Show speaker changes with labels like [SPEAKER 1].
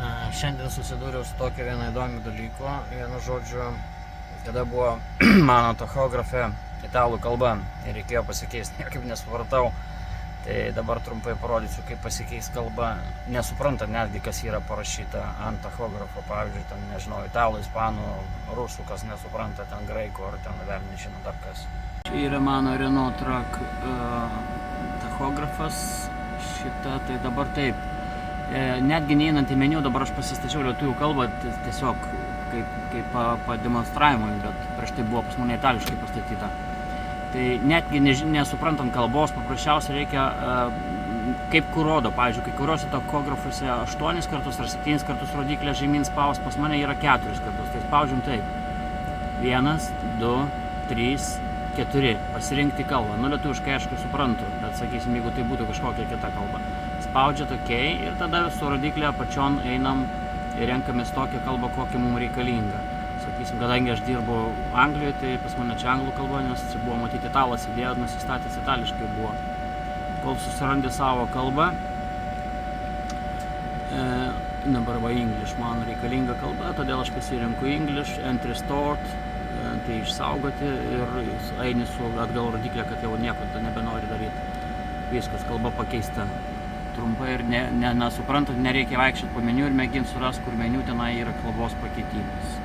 [SPEAKER 1] Šiandien susidūriau su tokiu vienu įdomiu dalyku, vienu žodžiu, kada buvo mano tachografe italų kalba ir reikėjo pasikeisti, niekaip nesupratau. Tai dabar trumpai parodysiu, kaip pasikeis kalba, nesuprantant netgi, kas yra parašyta ant tachografo, pavyzdžiui, ten, nežinau, italų, ispanų, rusų, kas nesupranta, ten graikų ar ten vėl nežinau dar kas. Čia yra mano Renault Track tachografas, šita, tai dabar taip. Netgi neįnant į meniu, dabar aš pasistačiau lietuvių kalbą tiesiog kaip pademonstravimui, bet prieš tai buvo pas mane itališkai pastatyta. Tai netgi nesuprantant kalbos, paprasčiausiai reikia, kaip kur rodo, pavyzdžiui, kai kuriuose tachografuose 8 kartus ar 7 kartus rodiklė žemyn spaus, pas mane yra 4 kartus, tai spaudžiam taip. 1, 2, 3, 4, pasirinkti kalbą. Nu, lietuviškai aišku suprantu, bet sakysim, jeigu tai būtų kažkokia kita kalba. Spaudžiat OK ir tada su rodiklė apačion einam ir renkamės tokią kalbą, kokia mums reikalinga. Sakysim, kadangi aš dirbu Anglijoje, tai pas mane čia anglų kalba, nes čia buvo matyti italas įdėjo, nusistatęs itališkai buvo. Kol susirandi savo kalbą, dabar va English man reikalinga kalba, todėl aš pasirenku English, Entry Stored, tai išsaugoti ir eini su atgal rodiklė, kad jau nieko nebenori daryti. Viskas, kalba pakeista. Trumpai ir nesuprantant, nereikia vaikščioti po meniu ir mėginti surasti, kur meniu tenai yra kalbos pakeitimas.